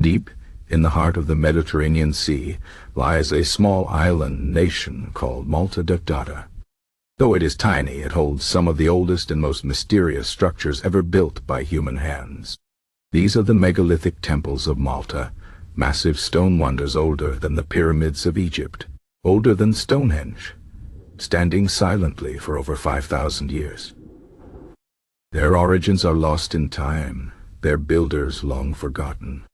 Deep in the heart of the Mediterranean Sea lies a small island nation called Malta. Though it is tiny, it holds some of the oldest and most mysterious structures ever built by human hands. These are the megalithic temples of Malta, massive stone wonders older than the pyramids of Egypt, older than Stonehenge, standing silently for over 5,000 years. Their origins are lost in time, their builders long forgotten.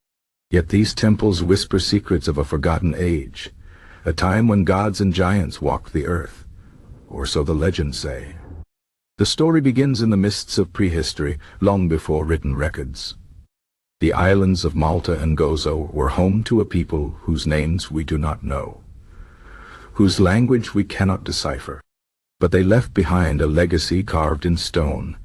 Yet these temples whisper secrets of a forgotten age, a time when gods and giants walked the earth, or so the legends say. The story begins in the mists of prehistory, long before written records. The islands of Malta and Gozo were home to a people whose names we do not know, whose language we cannot decipher. But they left behind a legacy carved in stone,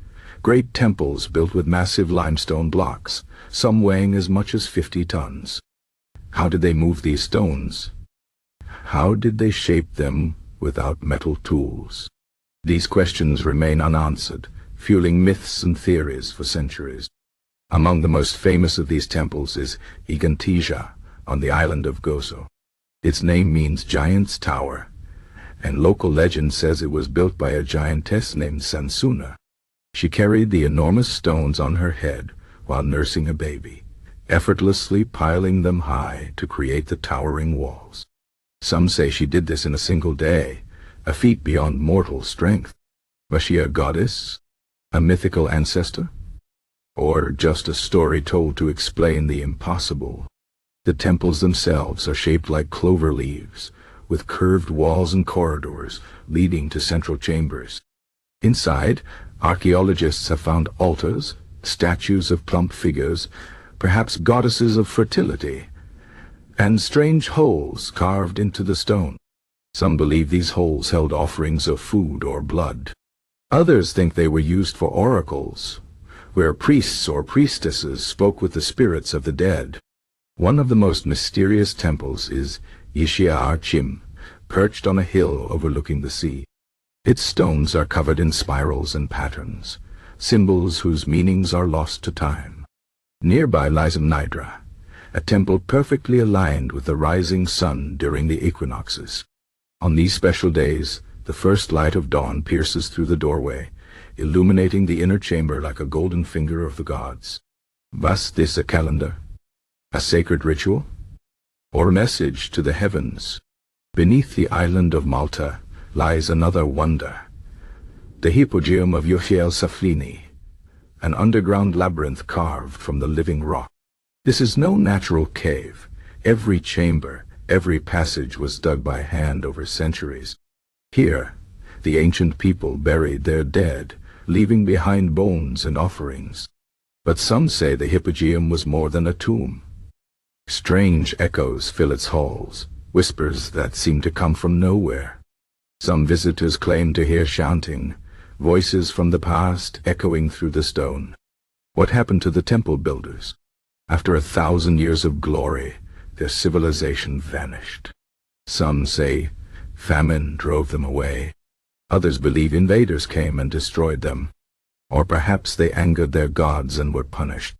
great temples built with massive limestone blocks, some weighing as much as 50 tons. How did they move these stones? How did they shape them without metal tools? These questions remain unanswered, fueling myths and theories for centuries. Among the most famous of these temples is Ġgantija on the island of Gozo. Its name means giant's tower, and local legend says it was built by a giantess named Sansuna. She carried the enormous stones on her head while nursing a baby, effortlessly piling them high to create the towering walls. Some say she did this in a single day, a feat beyond mortal strength. Was she a goddess, a mythical ancestor, or just a story told to explain the impossible? The temples themselves are shaped like clover leaves, with curved walls and corridors leading to central chambers. Inside, archaeologists have found altars, statues of plump figures, perhaps goddesses of fertility, and strange holes carved into the stone. Some believe these holes held offerings of food or blood. Others think they were used for oracles, where priests or priestesses spoke with the spirits of the dead. One of the most mysterious temples is Ħaġar Qim, perched on a hill overlooking the sea. Its stones are covered in spirals and patterns, symbols whose meanings are lost to time. Nearby lies Nidra, a temple perfectly aligned with the rising sun during the equinoxes. On these special days, the first light of dawn pierces through the doorway, illuminating the inner chamber like a golden finger of the gods. Was this a calendar? A sacred ritual? Or a message to the heavens? Beneath the island of Malta lies another wonder, the Hypogeum of Saflini, an underground labyrinth carved from the living rock. This is no natural cave. Every chamber, every passage was dug by hand over centuries. Here, the ancient people buried their dead, leaving behind bones and offerings. But some say the Hypogeum was more than a tomb. Strange echoes fill its halls, whispers that seem to come from nowhere. Some visitors claim to hear chanting, voices from the past echoing through the stone. What happened to the temple builders? After 1,000 years of glory, their civilization vanished. Some say famine drove them away. Others believe invaders came and destroyed them. Or perhaps they angered their gods and were punished.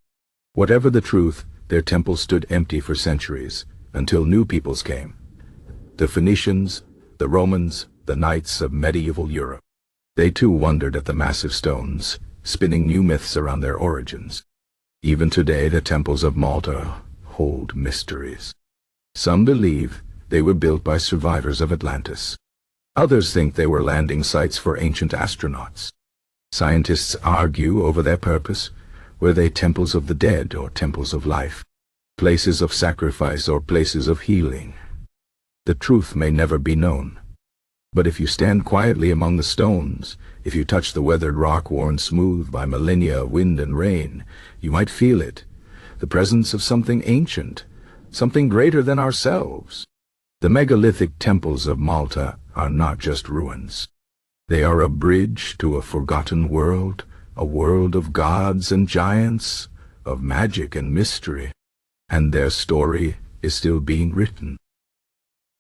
Whatever the truth, their temples stood empty for centuries, until new peoples came. The Phoenicians, the Romans, the knights of medieval Europe. They too wondered at the massive stones, spinning new myths around their origins. Even today, the temples of Malta hold mysteries. Some believe they were built by survivors of Atlantis. Others think they were landing sites for ancient astronauts. Scientists argue over their purpose. Were they temples of the dead or temples of life? Places of sacrifice or places of healing? The truth may never be known. But if you stand quietly among the stones, if you touch the weathered rock worn smooth by millennia of wind and rain, you might feel it, the presence of something ancient, something greater than ourselves. The megalithic temples of Malta are not just ruins. They are a bridge to a forgotten world, a world of gods and giants, of magic and mystery. And their story is still being written.